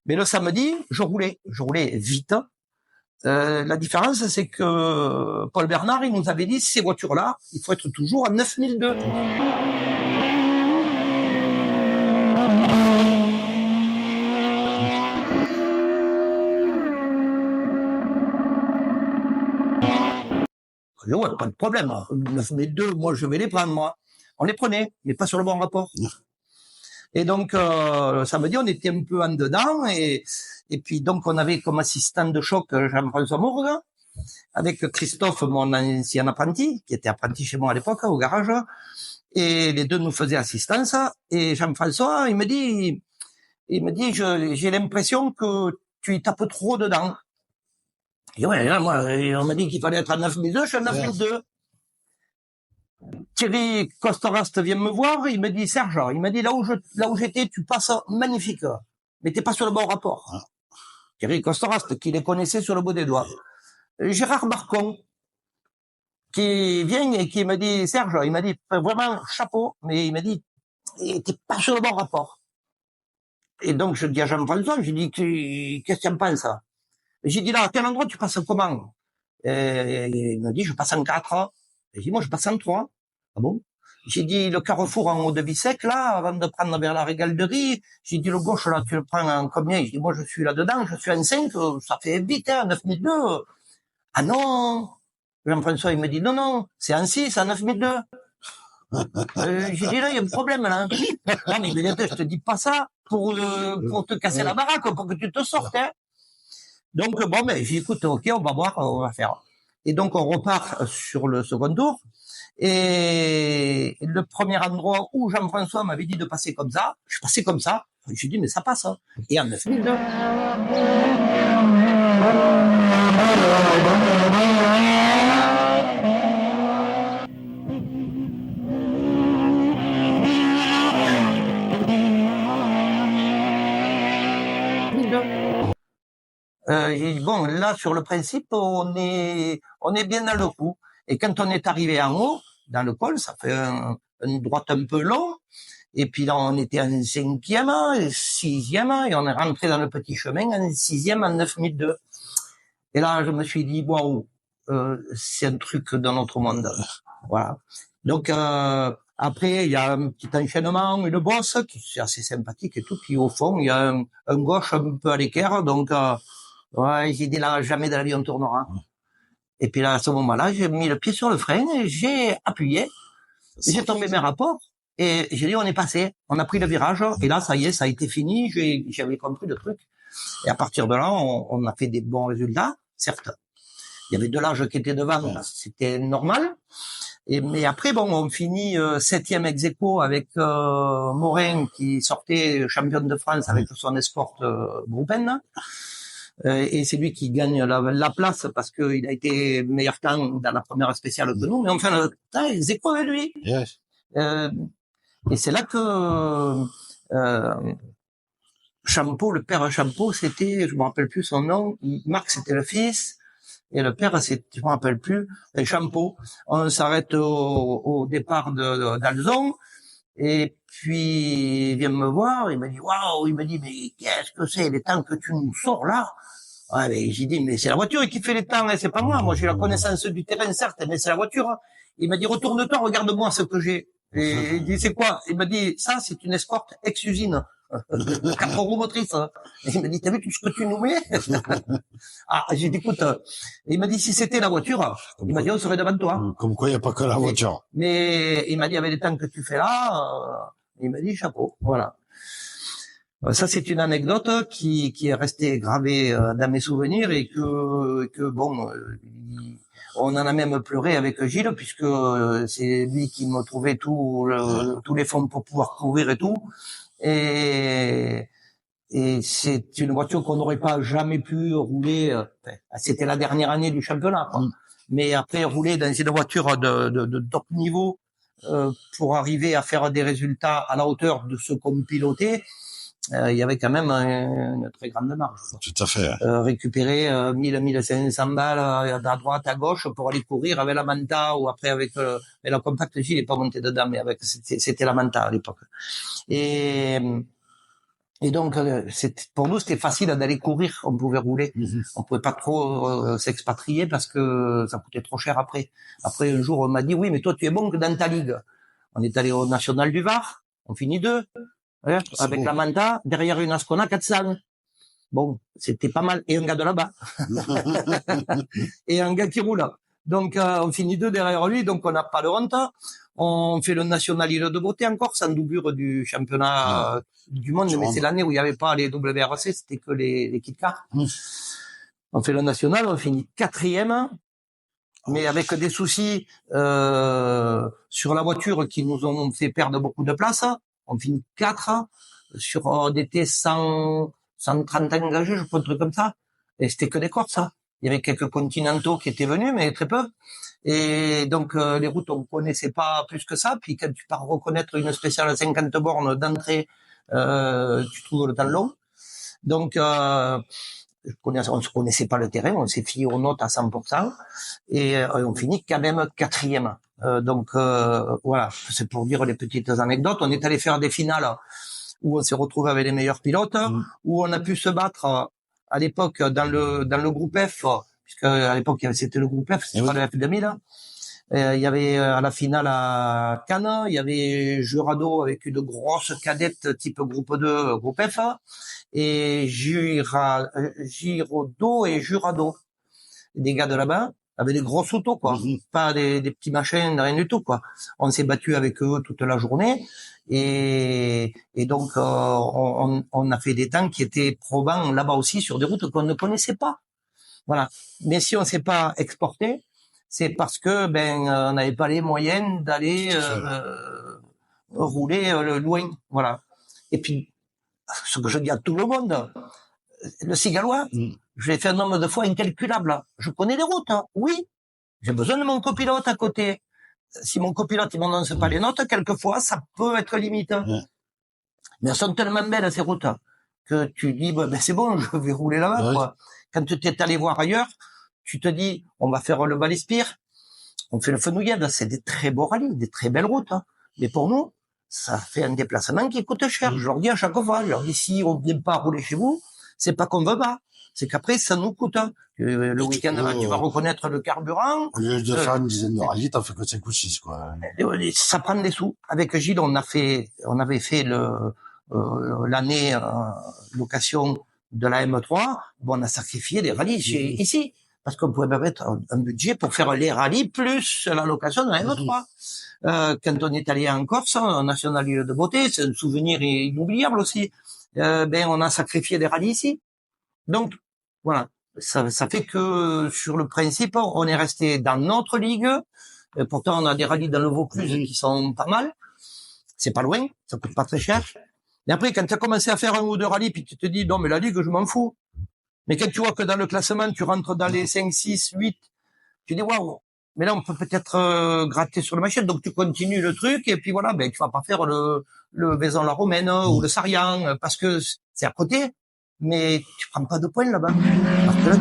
Mais le samedi, je roulais vite. La différence, c'est que Paul Bernard, il nous avait dit, ces voitures-là, il faut être toujours à 9002. Ouais, pas de problème. 9002, moi, je vais les prendre, moi. On les prenait, mais pas sur le bon rapport. Et donc, samedi, on était un peu en dedans, et puis donc, on avait comme assistant de choc Jean-François Mourgue, avec Christophe, mon ancien apprenti, qui était apprenti chez moi à l'époque, au garage, et les deux nous faisaient assistance, et Jean-François, il me dit, j'ai l'impression que tu y tapes trop dedans. Et ouais, là, moi, on m'a dit qu'il fallait être à 9002, je suis à 9002. Thierry Costorast vient me voir, il me dit, Serge, il m'a dit, là où j'étais, tu passes magnifique, mais t'es pas sur le bon rapport. Ah. Thierry Costorast, qui les connaissait sur le bout des doigts. Gérard Marcon, qui vient et qui me dit, Serge, il m'a dit, vraiment, chapeau, mais il m'a dit, t'es pas sur le bon rapport. Et donc, je dis à Jean-François, je dis, qu'est-ce que tu en penses? J'ai dit, là, à quel endroit tu passes comment? Il m'a dit, je passe en 4. J'ai dit, moi, je passe en 3. Ah bon? J'ai dit, le carrefour en haut de Bissec, là, avant de prendre vers la Régalderie, j'ai dit, le gauche, là, tu le prends en combien? J'ai dit, moi, je suis là-dedans, je suis en 5, ça fait vite, hein, 9002. Ah non! Jean-François, il me dit, non, c'est en 6, en 9002. J'ai dit, là, il y a un problème, là. Non, mais je te dis pas ça pour te casser la baraque, pour que tu te sortes, hein. Donc, bon, ben, j'ai dit, écoute, ok, on va voir, on va faire. Et donc, on repart sur le second tour. Et le premier endroit où Jean-François m'avait dit de passer comme ça, je passais comme ça. J'ai dit, mais ça passe, hein. Et en 9002. Bon, là, sur le principe, on est bien dans le coup. Et quand on est arrivé en haut, dans le col, ça fait une droite un peu long. Et puis là, on était en 5e, 6e, et on est rentré dans le petit chemin en 6e, en 9002. Et là, je me suis dit, waouh, c'est un truc dans notre monde. Voilà. Donc, après, il y a un petit enchaînement, une bosse, qui c'est assez sympathique et tout. Puis au fond, il y a un gauche un peu à l'équerre. Donc, ouais, j'ai dit là, jamais de la vie on tournera. Et puis là, à ce moment-là, j'ai mis le pied sur le frein et j'ai appuyé. J'ai tombé mes rapports et j'ai dit, on est passé. On a pris le virage et là, ça y est, ça a été fini. J'avais compris le truc. Et à partir de là, on a fait des bons résultats. Certes, il y avait Delage qui était devant, c'était normal. Mais après, bon, on finit 7e ex aequo avec Morin qui sortait championne de France avec son escorte Groupen. Et c'est lui qui gagne la place parce qu'il a été meilleur temps dans la première spéciale que nous. Mais enfin, le temps ex aequo avec lui. Yes. Et c'est là que Champeau, le père Champeau, c'était, je me rappelle plus son nom, Marc c'était le fils, et le père, je me rappelle plus, Champeau. On s'arrête au départ d'Alzon, et puis il vient me voir, il me dit, waouh, il me dit, mais qu'est-ce que c'est, les temps que tu nous sors là? Ouais, mais j'ai dit, mais c'est la voiture qui fait les temps, hein, c'est pas moi j'ai la connaissance du terrain, certes, mais c'est la voiture. Il m'a dit, retourne-toi, regarde-moi ce que j'ai. Et il dit, c'est quoi? Il m'a dit, ça, c'est une escorte ex-usine. 4 roues motrices. Et il m'a dit, t'as vu tout ce que tu nous mets? Ah, j'ai dit, écoute, il m'a dit, si c'était la voiture, il m'a dit, on serait devant toi. Comme quoi, il n'y a pas que la voiture. Mais il m'a dit, avec les temps que tu fais là, il m'a dit, chapeau. Voilà. Ça, c'est une anecdote qui est restée gravée dans mes souvenirs et que bon, on en a même pleuré avec Gilles puisque c'est lui qui me trouvait tous les fonds pour pouvoir courir et tout. Et c'est une voiture qu'on n'aurait pas jamais pu rouler. C'était la dernière année du championnat, quoi. Mais après rouler dans une voiture de top niveau pour arriver à faire des résultats à la hauteur de ce qu'on pilotait. Il y avait quand même une très grande marge. Tout à fait. Récupérer 1500 balles à droite, à gauche pour aller courir avec la Manta ou après avec mais la Compact J, il n'est pas monté dedans, mais avec c'était la Manta à l'époque. Et Et donc, pour nous, c'était facile d'aller courir. On pouvait rouler. On pouvait pas trop s'expatrier parce que ça coûtait trop cher après. Après, un jour, on m'a dit, oui, mais toi, tu es bon que dans ta ligue. On est allé au National du Var. On finit 2. Ouais, avec bon. la Manta, derrière une Ascona 400. Bon, c'était pas mal. Et un gars de là-bas. Et un gars qui roule. Donc, on finit 2 derrière lui. Donc, on n'a pas de honte. On fait le National Île de Beauté en Corse, en doublure du championnat du monde, mais c'est l'année où il n'y avait pas les WRC, c'était que les kit cars. On fait le National, on finit 4e, mais avec des soucis sur la voiture qui nous ont fait perdre beaucoup de place. On finit 4 sur on était 130 engagés, je crois, un truc comme ça. Et c'était que des Corses. Il y avait quelques continentaux qui étaient venus, mais très peu. Et donc, les routes, on connaissait pas plus que ça. Puis, quand tu pars reconnaître une spéciale à 50 bornes d'entrée, tu trouves le temps long. Donc, on se connaissait pas le terrain, on s'est fié aux notes à 100%. Et on finit quand même 4e. Donc, voilà, c'est pour dire les petites anecdotes. On est allé faire des finales où on s'est retrouvé avec les meilleurs pilotes, où on a pu se battre à l'époque dans le groupe F, puisque à l'époque c'était le groupe F, c'était pas le F2000. Il y avait à la finale à Cannes, il y avait Jurado avec une grosse cadette type groupe 2, groupe F, et Giraudo et Jurado, des gars de là-bas, avec des grosses autos, quoi. Pas des petits machins, rien du tout, quoi. On s'est battu avec eux toute la journée. Et donc, on a fait des temps qui étaient probants là-bas aussi sur des routes qu'on ne connaissait pas. Voilà. Mais si on s'est pas exporté, c'est parce que, on n'avait pas les moyens d'aller, rouler loin. Voilà. Et puis, ce que je dis à tout le monde, le Cigalois, je l'ai fait un nombre de fois incalculable. Je connais les routes, oui. J'ai besoin de mon copilote à côté. Si mon copilote il m'annonce pas les notes, quelquefois ça peut être limite. Mais elles sont tellement belles ces routes que tu dis c'est bon, je vais rouler là-bas. Quoi. Quand tu t'es allé voir ailleurs, tu te dis on va faire le Val-Espire, on fait le Fenouillade, c'est des très beaux rallyes, des très belles routes. Mais pour nous, ça fait un déplacement qui coûte cher. Je leur dis à chaque fois, je leur dis si on vient pas rouler chez vous, c'est pas qu'on veut pas. C'est qu'après, ça nous coûte. Le week-end, tu vas reconnaître le carburant. Au lieu de faire une dizaine de rallyes, t'en fais que 5 ou 6, quoi. Ça prend des sous. Avec Gilles, on avait fait l'année location de la M3. Bon, on a sacrifié des rallyes ici. Parce qu'on pouvait mettre un budget pour faire les rallyes plus la location de la M3. Quand on est allé en Corse, en National Île de Beauté, c'est un souvenir inoubliable aussi. On a sacrifié des rallyes ici. Donc, voilà, ça fait que sur le principe, on est resté dans notre ligue. Et pourtant, on a des rallyes dans le Vaucluse qui sont pas mal. C'est pas loin, ça coûte pas très cher. Et après, quand tu as commencé à faire 1 ou 2 rallyes, puis tu te dis, non, mais la ligue, je m'en fous. Mais quand tu vois que dans le classement, tu rentres dans les 5, 6, 8, tu dis, waouh, mais là, on peut peut-être gratter sur le machin. Donc, tu continues le truc, et puis voilà, tu vas pas faire le Vaison-la-Romaine ou le Sarian, parce que c'est à côté. Mais tu prends pas de points là-bas. Parce que là,